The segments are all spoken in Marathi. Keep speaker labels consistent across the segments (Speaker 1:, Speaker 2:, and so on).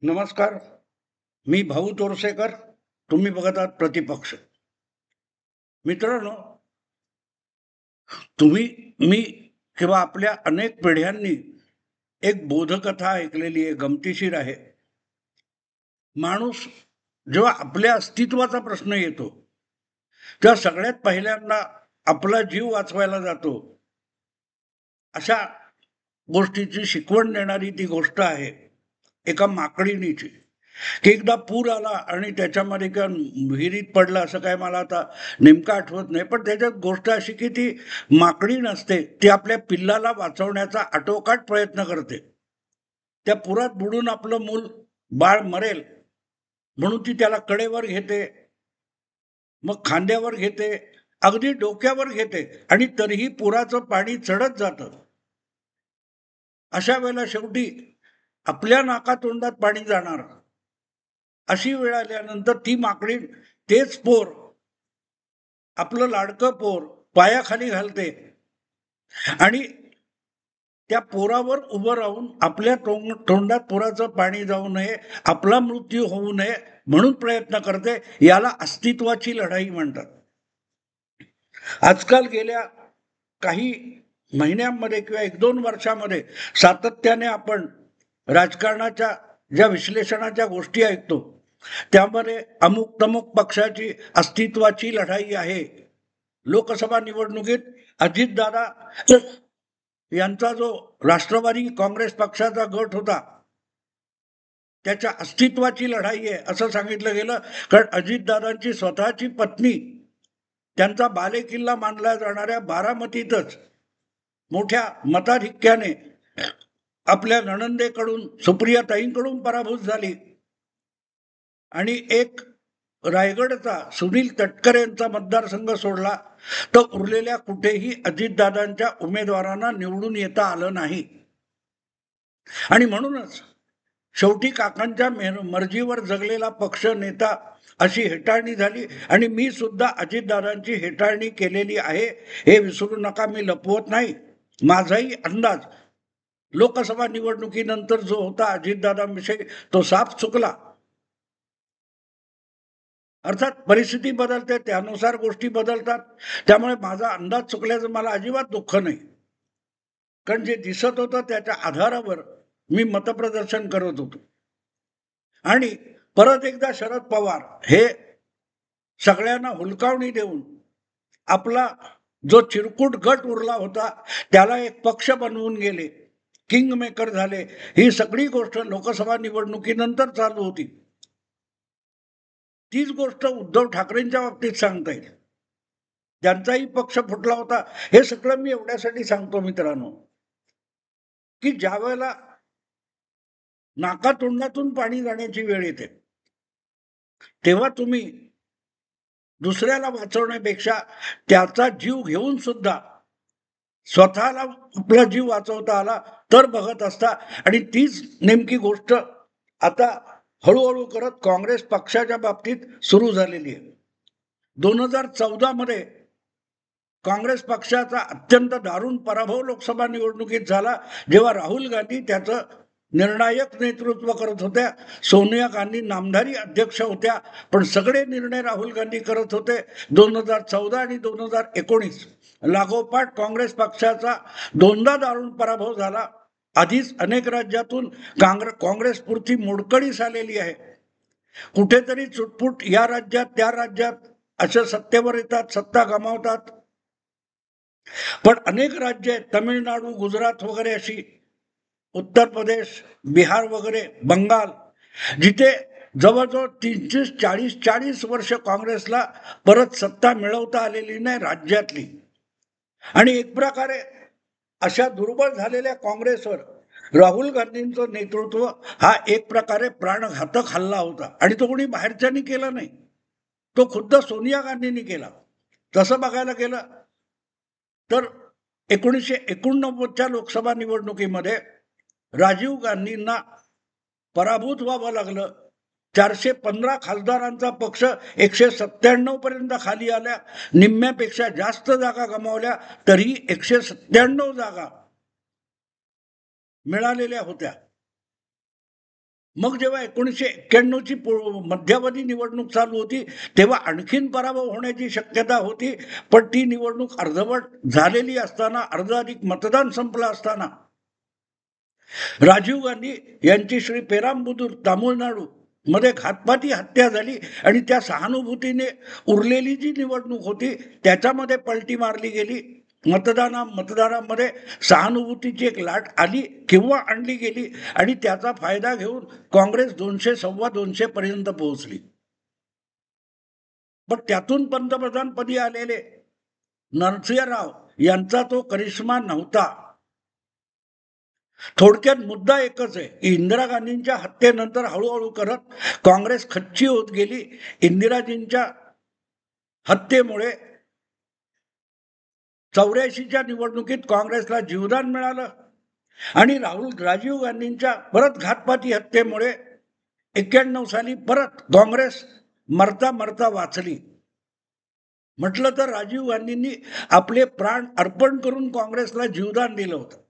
Speaker 1: नमस्कार. मी भाऊ तोरसेकर. तुम्ही बघत आहात प्रतिपक्ष. मित्रांनो, तुम्ही, मी किंवा आपल्या अनेक पिढ्यांनी एक बोधकथा ऐकलेली आहे, गमतीशीर आहे. माणूस जेव्हा आपल्या अस्तित्वाचा प्रश्न येतो, तेव्हा सगळ्यात पहिल्यांदा आपला जीव वाचवायला जातो. अशा गोष्टीची शिकवण देणारी ती गोष्ट आहे एका माकडीनीची, की एकदा पूर आला आणि त्याच्यामध्ये किंवा विहिरीत पडला, असं काय मला आता नेमकं आठवत नाही, पण त्याच्यात गोष्ट अशी की ती माकडी नसते, ती आपल्या पिल्लाला वाचवण्याचा आटोकाट प्रयत्न करते. त्या पुरात बुडून आपलं मूल बाळ मरेल म्हणून ती त्याला कडेवर घेते, मग खांद्यावर घेते, अगदी डोक्यावर घेते, आणि तरीही पुराचं पाणी चढत जातं. अशा वेळेला शेवटी आपल्या नाकातोंडात पाणी जाणार. अशी वेळ आल्यानंतर ती माकडी तेच पोर, आपलं लाडकं पोर, पायाखाली घालते आणि त्या पोरावर उभं राहून आपल्या तोंडात पुराचं पाणी जाऊ नये, आपला मृत्यू होऊ नये म्हणून प्रयत्न करते. याला अस्तित्वाची लढाई म्हणतात. आजकाल गेल्या काही महिन्यांमध्ये किंवा 1-2 वर्षामध्ये सातत्याने आपण राजकारणाच्या ज्या विश्लेषणाच्या गोष्टी ऐकतो, त्यामध्ये अमुक तमुक पक्षाची अस्तित्वाची लढाई आहे. लोकसभा निवडणुकीत अजितदादा यांचा जो राष्ट्रवादी काँग्रेस पक्षाचा गट होता, त्याच्या अस्तित्वाची लढाई आहे असं सांगितलं गेलं. कारण अजितदादांची स्वतःची पत्नी त्यांचा बालेकिल्ला मानला जाणाऱ्या बारामतीतच मोठ्या मताधिक्याने आपल्या नणंदेकडून, सुप्रियाताईंकडून पराभूत झाली आणि एक रायगडचा सुनील तटकरे यांचा मतदारसंघ सोडला, तर उरलेल्या कुठेही अजितदादांच्या उमेदवारांना निवडून येता आलं नाही. आणि म्हणूनच शेवटी काकांच्या मर्जीवर जगलेला पक्ष नेता अशी हेटाळणी झाली. आणि मी सुद्धा अजितदादांची हेटाळणी केलेली आहे, हे विसरू नका. मी लपवत नाही. माझाही अंदाज लोकसभा निवडणुकीनंतर जो होता अजितदादांविषयी, तो साफ चुकला. अर्थात परिस्थिती बदलते, त्यानुसार गोष्टी बदलतात. त्यामुळे माझा अंदाज चुकल्याचं मला अजिबात दुःख नाही. कारण जे दिसत होतं त्याच्या आधारावर मी मतप्रदर्शन करत होतो. आणि परत एकदा शरद पवार हे सगळ्यांना हुलकावणी देऊन आपला जो चिरकुट गट उरला होता त्याला एक पक्ष बनवून गेले, किंग मेकर झाले. ही सगळी गोष्ट लोकसभा निवडणुकीनंतर चालू होती. तीच गोष्ट उद्धव ठाकरेंच्या बाबतीत सांगता येईल. त्यांचाही पक्ष फुटला होता. हे सगळं मी एवढ्यासाठी सांगतो मित्रांनो, की ज्या वेळेला नाकातोंडातून पाणी जाण्याची वेळ येते, तेव्हा तुम्ही दुसऱ्याला वाचवण्यापेक्षा त्याचा जीव घेऊन सुद्धा स्वतःला आपला जीव वाचवता आला तर बघत असता. आणि तीच नेमकी गोष्ट आता हळूहळू करत काँग्रेस पक्षाच्या बाबतीत सुरू झालेली आहे. 2014 मध्ये काँग्रेस पक्षाचा अत्यंत दारुण पराभव लोकसभा निवडणुकीत झाला, जेव्हा राहुल गांधी त्याचं निर्णायक नेतृत्व करत होत्या. सोनिया गांधी नामधारी अध्यक्ष होत्या, पण सगळे निर्णय राहुल गांधी करत होते. 2014 आणि 2019 लागोपाठ काँग्रेस पक्षाचा दोनदा दारुण पराभव झाला. आधीच अनेक राज्यातून काँग्रेसपुरती मोडकळीस आलेली आहे. कुठेतरी चुटपुट या राज्यात त्या राज्यात अशा सत्तेवर येतात, सत्ता गमावतात. पण अनेक राज्य आहेत, तमिळनाडू, गुजरात वगैरे, अशी उत्तर प्रदेश, बिहार वगैरे, बंगाल, जिथे जवळजवळ 30-40 वर्ष काँग्रेसला परत सत्ता मिळवता आलेली नाही राज्यातली. आणि एक प्रकारे अशा दुर्बल झालेल्या काँग्रेसवर राहुल गांधींचं नेतृत्व हा एक प्रकारे प्राणघातक हल्ला होता. आणि तो कोणी बाहेरच्यांनी केला नाही, तो खुद्द सोनिया गांधींनी केला. तसं बघायला गेलं तर 1989च्या लोकसभा निवडणुकीमध्ये राजीव गांधींना पराभूत व्हावं लागलं. 415 खासदारांचा पक्ष 197 पर्यंत खाली आल्या, निम्म्यापेक्षा जास्त जागा गमावल्या, तरी 197 जागा मिळालेल्या होत्या. मग जेव्हा 1991ची मध्यावधी निवडणूक चालू होती तेव्हा आणखीन पराभव होण्याची शक्यता होती, पण ती निवडणूक अर्धवट झालेली असताना, अर्ध अधिक मतदान संपलं असताना राजीव गांधी यांची श्री पेरांबुदूर तामिळनाडू मध्ये घातपाती हत्या झाली आणि त्या सहानुभूतीने उरलेली जी निवडणूक होती त्याच्यामध्ये पलटी मारली गेली. मतदारांमध्ये सहानुभूतीची एक लाट आली किंवा आणली गेली आणि त्याचा फायदा घेऊन काँग्रेस 200 सव्वा 200 पर्यंत पोहोचली. पण त्यातून पंतप्रधानपदी आलेले नरसिंहराव यांचा तो करिश्मा नव्हता. थोडक्यात मुद्दा एकच आहे की इंदिरा गांधींच्या हत्येनंतर हळूहळू करत काँग्रेस खच्ची होत गेली. इंदिराजींच्या हत्येमुळे 84च्या निवडणुकीत काँग्रेसला जीवदान मिळालं आणि राजीव गांधींच्या परत घातपाती हत्येमुळे 91 साली परत काँग्रेस मरता मरता वाचली. म्हटलं तर राजीव गांधींनी आपले प्राण अर्पण करून काँग्रेसला जीवदान दिलं होतं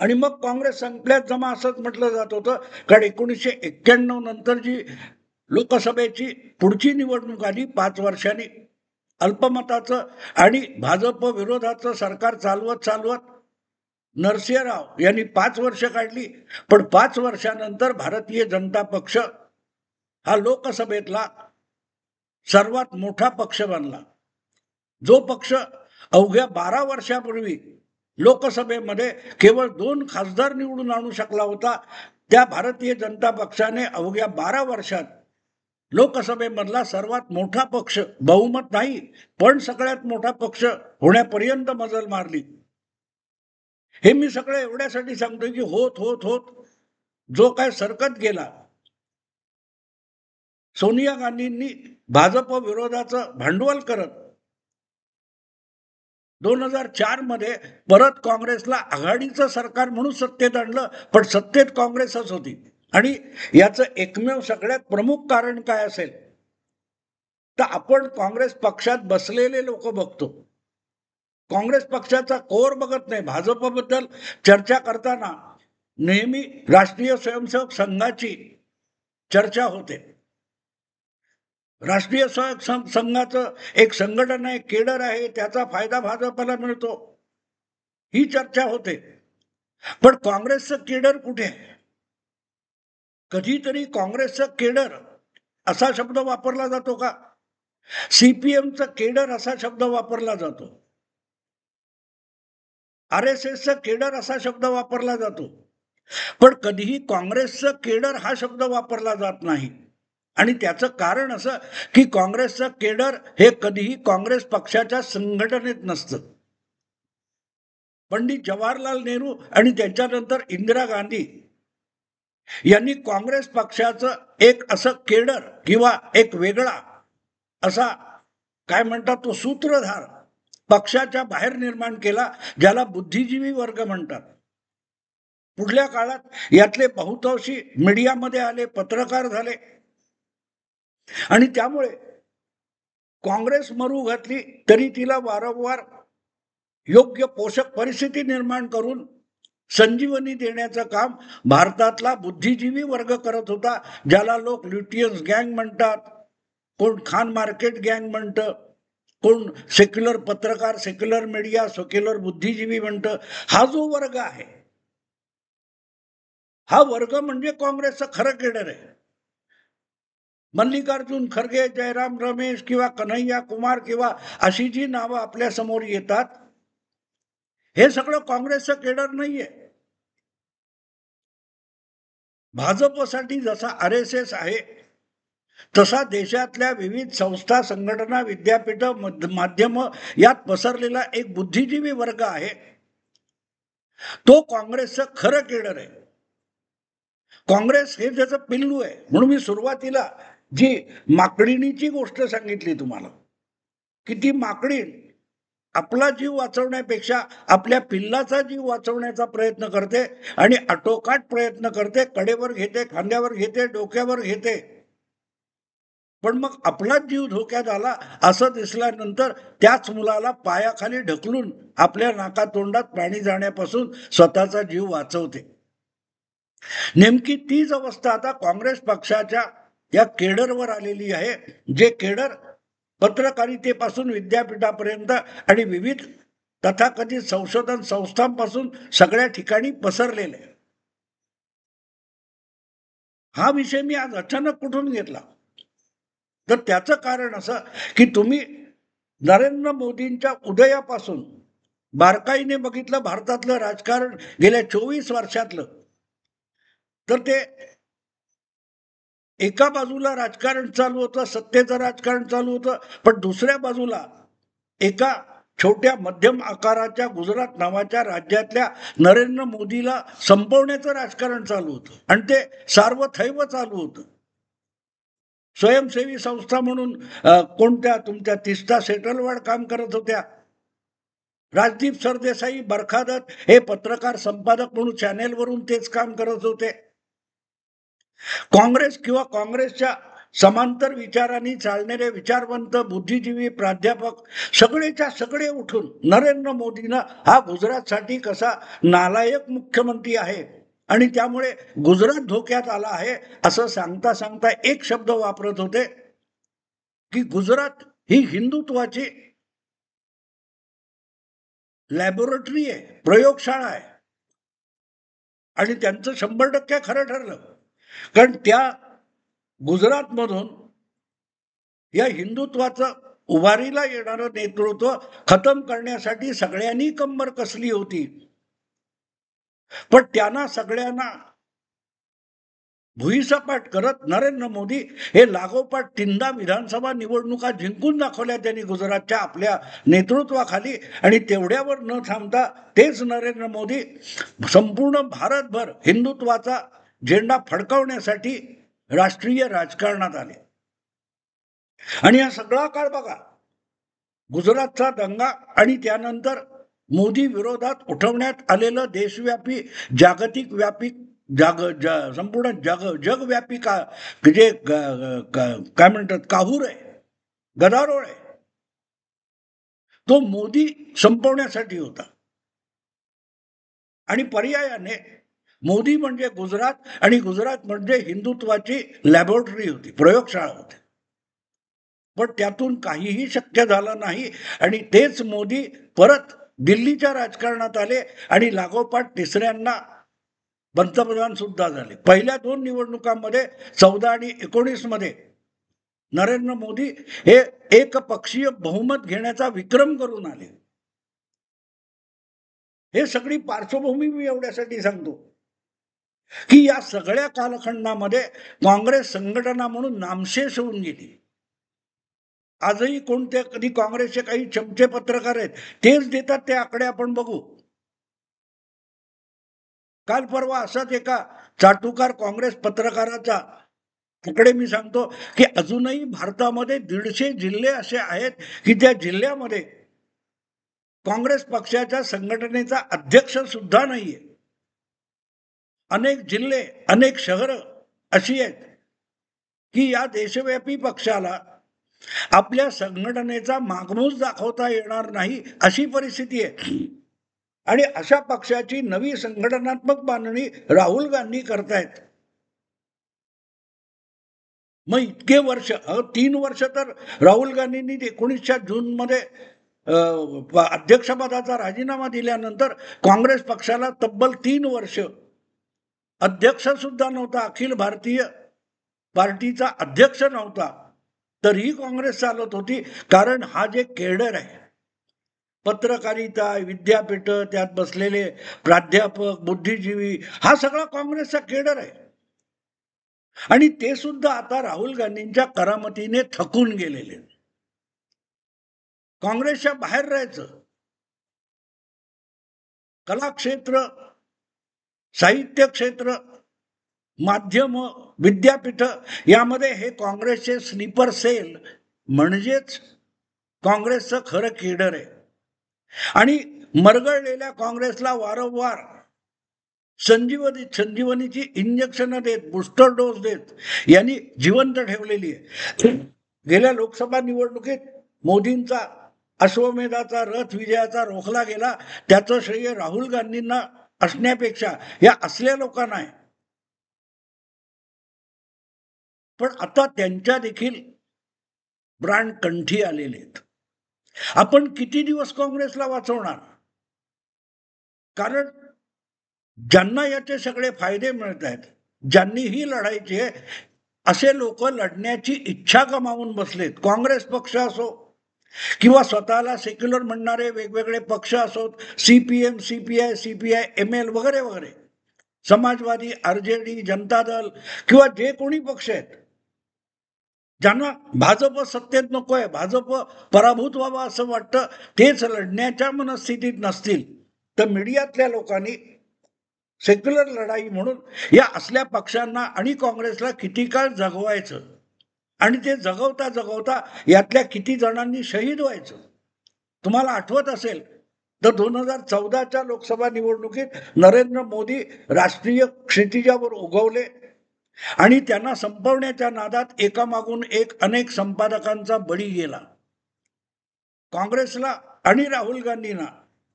Speaker 1: आणि मग काँग्रेस संपल्यात जमा असंच म्हटलं जात होतं. कारण 1991 नंतर जी लोकसभेची पुढची निवडणूक आली 5 वर्षांनी, अल्पमताचं आणि भाजप विरोधाचं सरकार चालवत नरसिंहराव यांनी 5 वर्ष काढली. पण 5 वर्षानंतर भारतीय जनता पक्ष हा लोकसभेतला सर्वात मोठा पक्ष बनला. जो पक्ष अवघ्या 12 वर्षापूर्वी लोकसभेमध्ये केवळ 2 खासदार निवडून आणू शकला होता, त्या भारतीय जनता पक्षाने अवघ्या 12 वर्षात लोकसभेमधला सर्वात मोठा पक्ष, बहुमत नाही पण सगळ्यात मोठा पक्ष होण्यापर्यंत मजल मारली. हे मी सगळं एवढ्यासाठी सांगतोय की होत होत होत जो काय सरकत गेला, सोनिया गांधींनी भाजप विरोधाचं भांडवल करत 2004 मध्ये परत काँग्रेसला आघाडीचं सरकार म्हणून सत्तेत आणलं. पण सत्तेत काँग्रेसच होती आणि याचं एकमेव सगळ्यात प्रमुख कारण काय असेल तर आपण काँग्रेस पक्षात बसलेले लोक बघतो. काँग्रेस पक्षाचा कोर बघत नाही. भाजपबद्दल चर्चा करताना नेहमी राष्ट्रीय स्वयंसेवक संघाची चर्चा होते. राष्ट्रीय स्वयंसेवक संघाचं एक संघटना आहे, केडर आहे, त्याचा फायदा भाजपला मिळतो, ही चर्चा होते. पण काँग्रेसचं केडर कुठे आहे? कधीतरी काँग्रेसचं केडर असा शब्द वापरला जातो का? सीपीएमचं केडर असा शब्द वापरला जातो, RSSचं केडर असा शब्द वापरला जातो, पण कधीही काँग्रेसचं केडर हा शब्द वापरला जात नाही. आणि त्याचं कारण असं की काँग्रेसचं केडर हे कधीही काँग्रेस पक्षाच्या संघटनेत नसतं. पंडित जवाहरलाल नेहरू आणि त्याच्यानंतर इंदिरा गांधी यांनी काँग्रेस पक्षाचं एक असं केडर किंवा एक वेगळा असा काय म्हणतात तो सूत्रधार पक्षाच्या बाहेर निर्माण केला, ज्याला बुद्धिजीवी वर्ग म्हणतात. पुढल्या काळात यातले बहुतांशी मीडियामध्ये आले, पत्रकार झाले आणि त्यामुळे काँग्रेस मरू घातली तरी तिला वारंवार योग्य पोषक परिस्थिती निर्माण करून संजीवनी देण्याचं काम भारतातला बुद्धिजीवी वर्ग करत होता, ज्याला लोक ल्युटियन्स गँग म्हणतात, कोण खान मार्केट गँग म्हणतं, कोण सेक्युलर पत्रकार, सेक्युलर मीडिया, सेक्युलर बुद्धिजीवी म्हणतं. हा जो वर्ग आहे हा वर्ग म्हणजे काँग्रेसचं खरं केडर आहे. मल्लिकार्जुन खरगे, जयराम रमेश किंवा कन्हैया कुमार किंवा अशी जी नावं आपल्या समोर येतात हे सगळं काँग्रेसचं केडर नाहीये. भाजपसाठी जसा RSS आहे तसा देशातल्या विविध संस्था, संघटना, विद्यापीठ, माध्यम यात पसरलेला एक बुद्धिजीवी वर्ग आहे. तो काँग्रेसचं खरं केडर आहे. काँग्रेस हे त्याचं पिल्लू आहे. म्हणून मी सुरुवातीला जी माकडीणीची गोष्ट सांगितली तुम्हाला की ती माकडीण आपला जीव वाचवण्यापेक्षा आपल्या पिल्लाचा जीव वाचवण्याचा प्रयत्न करते आणि आटोकाट प्रयत्न करते, कडेवर घेते, खांद्यावर घेते, डोक्यावर घेते. पण मग आपलाच जीव धोक्यात आला असं दिसल्यानंतर त्याच मुलाला पायाखाली ढकलून आपल्या नाकातोंडात पाणी जाण्यापासून स्वतःचा जीव वाचवते. नेमकी तीच अवस्था आता काँग्रेस पक्षाच्या या केडरवर आलेली आहे, जे केडर पत्रकारितेपासून विद्यापीठापर्यंत आणि विविध तथाकथित संशोधन संस्थांपासून सगळ्या ठिकाणी पसरलेले. हा विषय मी आज अचानक कुठून घेतला, तर त्याचं कारण असं की तुम्ही नरेंद्र मोदींच्या उदयापासून बारकाईने बघितलं भारतातलं राजकारण गेल्या 24 वर्षातलं, तर ते एका बाजूला राजकारण चालू होतं, सत्तेचं राजकारण चालू होतं, पण दुसऱ्या बाजूला एका छोट्या मध्यम आकाराच्या गुजरात नावाच्या राज्यातल्या नरेंद्र मोदीला संपवण्याचं राजकारण चालू होतं आणि ते सार्वथैव चालू होतं. स्वयंसेवी संस्था म्हणून कोणत्या तुमच्या तिस्ता सेटलवर काम करत होत्या. राजदीप सरदेसाई बरखादत हे पत्रकार संपादक म्हणून चॅनेलवरून तेच काम करत होते. काँग्रेस किंवा काँग्रेसच्या समांतर विचारांनी चालणारे विचारवंत बुद्धिजीवी प्राध्यापक सगळेच्या सगळे उठून नरेंद्र मोदींना हा गुजरातसाठी कसा नालायक मुख्यमंत्री आहे आणि त्यामुळे गुजरात धोक्यात आला आहे असं सांगता सांगता एक शब्द वापरत होते की गुजरात ही हिंदुत्वाची लॅबोरेटरी आहे, प्रयोगशाळा आहे. आणि त्यांचं 100% खरं ठरलं, कारण त्या गुजरातमधून या हिंदुत्वाचं उभारीला येणारं नेतृत्व खतम करण्यासाठी सगळ्यांनी कंबर कसली होती. पण त्यांना सगळ्यांना भुईसपाट करत नरेंद्र मोदी हे लागोपाठ 3दा विधानसभा निवडणुका जिंकून दाखवल्या त्यांनी गुजरातच्या आपल्या नेतृत्वाखाली. आणि तेवढ्यावर न थांबता तेच नरेंद्र मोदी संपूर्ण भारतभर हिंदुत्वाचा झेंडा फडकवण्यासाठी राष्ट्रीय राजकारणात आले. आणि हा सगळा काळ बघा, गुजरातचा दंगा आणि त्यानंतर मोदी विरोधात उठवण्यात आलेलं देशव्यापी जागतिक व्यापी संपूर्ण जगव्यापी जे काय म्हणतात काहूर आहे, गदारोळ आहे, तो मोदी संपवण्यासाठी होता. आणि पर्यायाने मोदी म्हणजे गुजरात आणि गुजरात म्हणजे हिंदुत्वाची लॅबोरेटरी होती, प्रयोगशाळा होती. पण त्यातून काहीही शक्य झालं नाही आणि तेच मोदी परत दिल्लीच्या राजकारणात आले आणि लागोपाठ तिसऱ्यांदा पंतप्रधान सुद्धा झाले. पहिल्या 2 निवडणुकांमध्ये 14 आणि 19 मध्ये नरेंद्र मोदी हे एकपक्षीय बहुमत घेण्याचा विक्रम करून आले. हे सगळी पार्श्वभूमी मी एवढ्यासाठी सांगतो की या सगळ्या कालखंडामध्ये काँग्रेस संघटना म्हणून नामशेष होऊन गेली. आजही कोणत्या कधी काँग्रेसचे काही चमचे पत्रकार आहेत तेच देतात ते आकडे आपण बघू. काल परवा असाच एका चाटुकार काँग्रेस पत्रकाराचा आकडे मी सांगतो की अजूनही भारतामध्ये 150 जिल्हे असे आहेत की त्या जिल्ह्यामध्ये काँग्रेस पक्षाच्या संघटनेचा अध्यक्ष सुद्धा नाहीये. अनेक जिल्हे, अनेक शहर अशी आहेत की या देशव्यापी पक्षाला आपल्या संघटनेचा मागमूस दाखवता येणार नाही अशी परिस्थिती आहे. आणि अशा पक्षाची नवी संघटनात्मक बांधणी राहुल गांधी करतायत. मग इतके वर्ष 3 वर्ष तर राहुल गांधींनी 19 जून मध्ये अध्यक्षपदाचा राजीनामा दिल्यानंतर काँग्रेस पक्षाला तब्बल 3 वर्ष अध्यक्ष सुद्धा नव्हता, अखिल भारतीय पार्टीचा अध्यक्ष नव्हता, तरीही काँग्रेस चालत होती. कारण हा जे केडर आहे, पत्रकारिता, विद्यापीठ, त्यात बसलेले प्राध्यापक, बुद्धिजीवी, हा सगळा काँग्रेसचा केडर आहे. आणि ते सुद्धा आता राहुल गांधींच्या करामतीने थकून गेलेले. काँग्रेसच्या बाहेर राहायचं. कला क्षेत्र, साहित्य क्षेत्र, माध्यम, विद्यापीठ यामध्ये हे काँग्रेसचे स्लीपर सेल म्हणजेच काँग्रेसचं खरं केडर आहे. आणि मरगळलेल्या काँग्रेसला वारंवार संजीवनीची इंजेक्शन देत, बूस्टर डोस देत यांनी जिवंत ठेवलेली आहे. गेल्या लोकसभा निवडणुकीत मोदींचा अश्वमेधाचा रथ विजयाचा रोखला गेला, त्याचं श्रेय राहुल गांधींना असण्यापेक्षा या असल्या लोकांना आहे पण आता त्यांच्या देखील ब्रँड कंठी आलेले आहेत. आपण किती दिवस काँग्रेसला वाचवणार? कारण ज्यांना याचे सगळे फायदे मिळत आहेत, ज्यांनी ही लढायची आहे, असे लोक लढण्याची इच्छा गमावून बसलेत. काँग्रेस पक्ष असो किंवा स्वतःला सेक्युलर म्हणणारे वेगवेगळे पक्ष असोत, सीपीएम, सीपीआय, सीपीआय, एमएल वगैरे वगैरे, समाजवादी, आरजेडी, जनता दल किंवा जे कोणी पक्ष आहेत, ज्यांना भाजप सत्तेत नकोय, भाजप पराभूत व्हावा असं वाटतं, तेच लढण्याच्या मनस्थितीत नसतील तर मीडियातल्या लोकांनी सेक्युलर लढाई म्हणून या असल्या पक्षांना आणि काँग्रेसला किती काळ जगवायचं आणि ते जगवता जगवता यातल्या किती जणांनी शहीद व्हायचं. तुम्हाला आठवत असेल तर 2014च्या लोकसभा निवडणुकीत नरेंद्र मोदी राष्ट्रीय क्षितिजावर उगवले आणि त्यांना संपवण्याच्या नादात एकामागून एक अनेक संपादकांचा बळी गेला. काँग्रेसला आणि राहुल गांधींना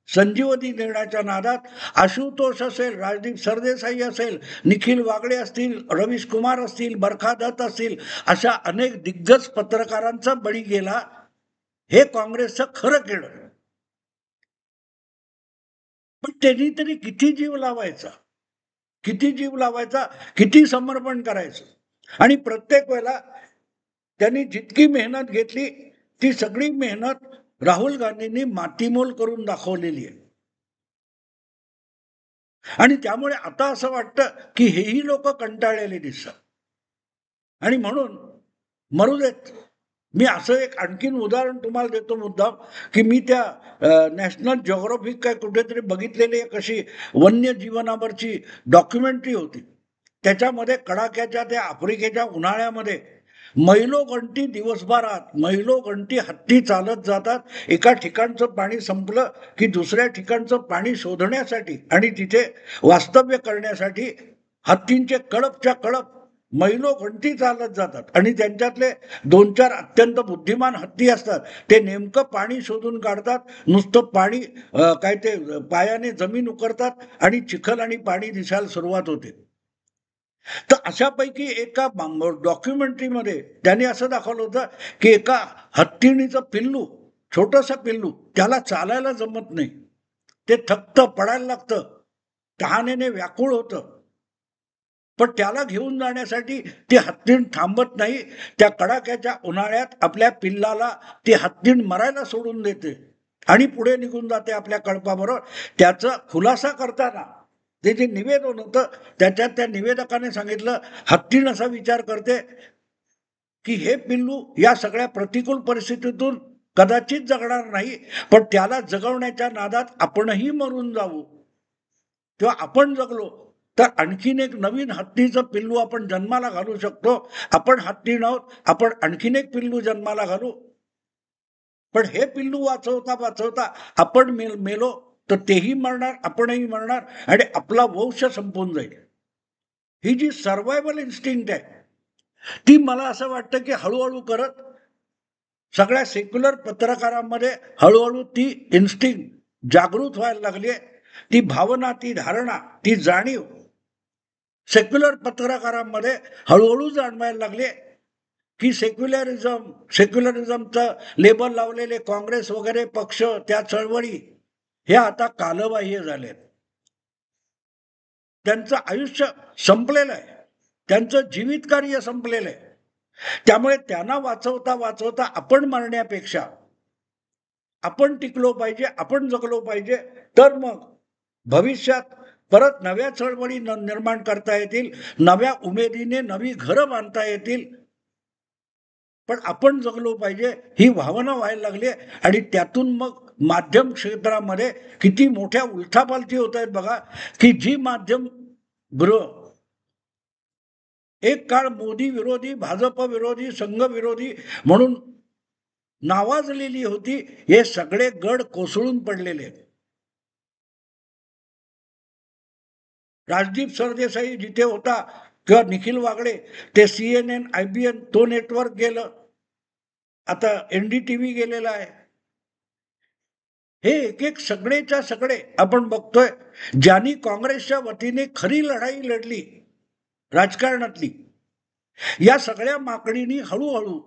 Speaker 1: संजीवनी देण्याच्या नादात आशुतोष असेल, राजदीप सरदेसाई असेल, निखिल वागडे असतील, रवीश कुमार असतील, बरखा दत्त असतील, अशा अनेक दिग्गज पत्रकारांचा बळी गेला. हे काँग्रेसचं खरं केलं. पण त्यांनी तरी किती जीव लावायचा, किती जीव लावायचा, किती समर्पण करायचं. आणि प्रत्येक वेळेला त्यांनी जितकी मेहनत घेतली ती सगळी मेहनत राहुल गांधींनी मातीमोल करून दाखवलेली आहे. आणि त्यामुळे आता असं वाटतं की हेही लोक कंटाळलेले दिसतात. आणि म्हणून मरू देत. मी असं एक आणखीन उदाहरण तुम्हाला देतो मुद्दाम, की मी त्या नॅशनल जिओग्राफिक काय कुठेतरी बघितलेली एक अशी वन्य जीवनावरची डॉक्युमेंटरी होती. त्याच्यामध्ये कडाक्याच्या त्या आफ्रिकेच्या उन्हाळ्यामध्ये मैलोगंटी दिवसभरात मैलोगंटी हत्ती चालत जातात. एका ठिकाणचं पाणी संपलं की दुसऱ्या ठिकाणचं पाणी शोधण्यासाठी आणि तिथे वास्तव्य करण्यासाठी हत्तींचे कळपच्या कळप मैलोगंटी चालत जातात. आणि त्यांच्यातले 2-4 अत्यंत बुद्धिमान हत्ती असतात, ते नेमकं पाणी शोधून काढतात. नुसतं पाणी काय ते पायाने जमीन उकरतात आणि चिखल आणि पाणी दिसायला सुरुवात होते. तर अशापैकी एका डॉक्युमेंटरीमध्ये त्यांनी असं दाखवलं होतं की एका हत्तीणीचं पिल्लू, छोटंसं पिल्लू, त्याला चालायला जमत नाही, ते थकतं, पडायला लागतं, तहानेने व्याकुळ होतं. पण त्याला घेऊन जाण्यासाठी ती हत्तीण थांबत नाही. त्या कडाक्याच्या उन्हाळ्यात आपल्या पिल्लाला ती हत्तीण मरायला सोडून देते आणि पुढे निघून जाते आपल्या कळपाबरोबर. त्याचा खुलासा करताना ते जे निवेदन होतं त्याच्यात त्या निवेदकाने सांगितलं, हत्तीण असा विचार करते की हे पिल्लू या सगळ्या प्रतिकूल परिस्थितीतून कदाचित जगणार नाही, पण त्याला जगवण्याच्या नादात आपणही मरून जाऊ. तेव्हा आपण जगलो तर आणखीन एक नवीन हत्तीचं पिल्लू आपण जन्माला घालू शकतो. आपण हत्ती आहोत, आपण आणखीन एक पिल्लू जन्माला घालू. पण हे पिल्लू वाचवता वाचवता आपण मेलो तर तेही मरणार, आपणही मरणार आणि आपला वंश संपून जाईल. ही जी सर्व्हायवल इन्स्टिंक्ट आहे ती मला असं वाटतं की हळूहळू करत सगळ्या सेक्युलर पत्रकारांमध्ये हळूहळू ती इन्स्टिंक्ट जागृत व्हायला लागली आहे. ती भावना, ती धारणा, ती जाणीव सेक्युलर पत्रकारांमध्ये हळूहळू जाणवायला लागले की सेक्युलरिझमचं लेबल लावलेले काँग्रेस वगैरे पक्ष, त्या चळवळी हे आता कालबाह्य झालेत. त्यांचं आयुष्य संपलेलं आहे, त्यांचं जीवित कार्य संपलेलं आहे. त्यामुळे त्यांना वाचवता वाचवता आपण मरण्यापेक्षा आपण टिकलो पाहिजे, आपण जगलो पाहिजे. तर मग भविष्यात परत नव्या चळवळी निर्माण करता येतील, नव्या उमेदीने नवी घरं बांधता येतील. पण आपण जगलो पाहिजे ही भावना व्हायला लागली आणि त्यातून मग माध्यम क्षेत्रामध्ये किती मोठ्या उलथापालथी होत आहेत बघा. की जी माध्यम गृह एक काळ मोदी विरोधी, भाजप विरोधी, संघ विरोधी म्हणून नावाजलेली होती, हे सगळे गड कोसळून पडलेले आहेत. राजदीप सरदेसाई जिथे होता किंवा निखिल वागडे ते CNN, IBN तो नेटवर्क गेलं, आता NDTV गेलेला आहे. हे एक एक सगळेच्या सगळे आपण बघतोय ज्यांनी काँग्रेसच्या वतीने खरी लढाई लढली राजकारणातली, या सगळ्या माकडीनी हळूहळू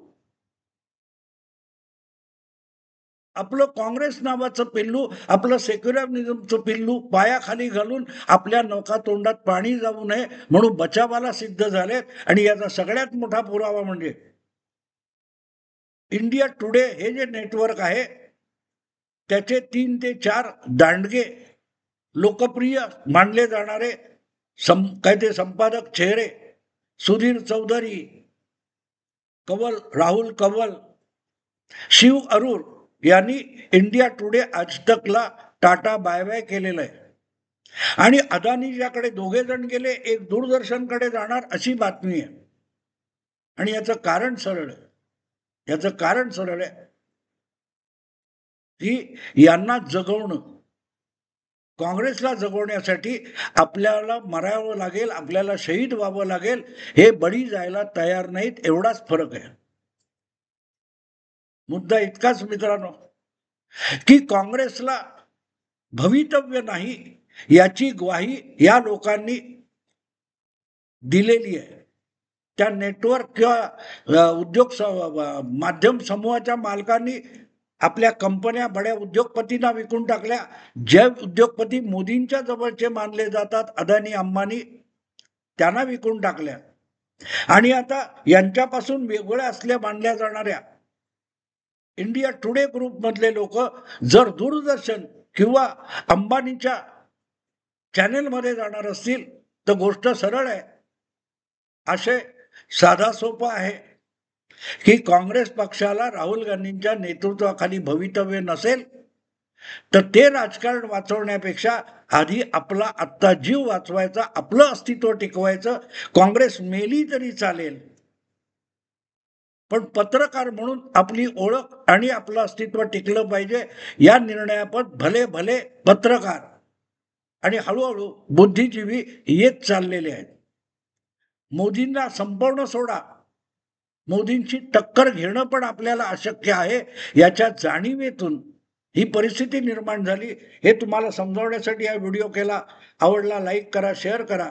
Speaker 1: आपलं काँग्रेस नावाचं पिल्लू, आपलं सेक्युलरिझमचं पिल्लू पायाखाली घालून आपल्या नौकातोंडात पाणी जाऊ नये म्हणून बचावाला सिद्ध झालेत. आणि याचा सगळ्यात मोठा पुरावा म्हणजे इंडिया टुडे हे जे नेटवर्क आहे त्याचे 3 ते 4 दांडगे लोकप्रिय मानले जाणारे काय ते संपादक चेहरे सुधीर चौधरी, कंवल, राहुल कंवल, शिव अरूर यांनी इंडिया टुडे आज तकला टाटा बाय बाय केलेलं आहे. आणि अदानीच्याकडे दोघे जण गेले, एक दूरदर्शनकडे जाणार अशी बातमी आहे. आणि याचं कारण सरळ आहे, याचं कारण सरळ आहे की यांना जगवणं, काँग्रेसला जगवण्यासाठी आपल्याला मरावं लागेल, आपल्याला शहीद व्हावं लागेल. हे बळी जायला तयार नाहीत, एवढाच फरक आहे. मुद्दा इतकाच मित्रांनो की काँग्रेसला भवितव्य नाही याची ग्वाही या लोकांनी दिलेली आहे. त्या नेटवर्क किंवा उद्योग माध्यम समूहाच्या मालकांनी आपल्या कंपन्या बड्या उद्योगपतींना विकून टाकल्या. जे उद्योगपती मोदींच्या जवळचे मानले जातात, अदानी अंबानी, त्यांना विकून टाकल्या. आणि आता यांच्यापासून वेगळ्या असल्या मानल्या जाणाऱ्या इंडिया टुडे ग्रुप मधले लोक जर दूरदर्शन किंवा अंबानीच्या चॅनेलमध्ये जाणार असतील तर गोष्ट सरळ आहे. असे साधा सोपा आहे की काँग्रेस पक्षाला राहुल गांधींच्या नेतृत्वाखाली भवितव्य नसेल तर ते राजकारण वाचवण्यापेक्षा आधी आपला आत्ता जीव वाचवायचा, आपलं अस्तित्व टिकवायचं. काँग्रेस मेली तरी चालेल, पण पत्रकार म्हणून आपली ओळख आणि आपलं अस्तित्व टिकलं पाहिजे. या निर्णयापद भले भले पत्रकार आणि हळूहळू बुद्धिजीवी येत चाललेले आहेत. मोदींना संपवणं सोडा, मोदींची टक्कर घेणं पण आपल्याला अशक्य आहे. याच्या जाणीवेतून ही परिस्थिती निर्माण झाली. हे तुम्हाला समजावण्यासाठी हा व्हिडिओ केला. आवडला लाईक करा, शेअर करा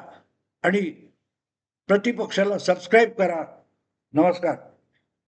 Speaker 1: आणि प्रतिपक्षाला सबस्क्राईब करा. नमस्कार.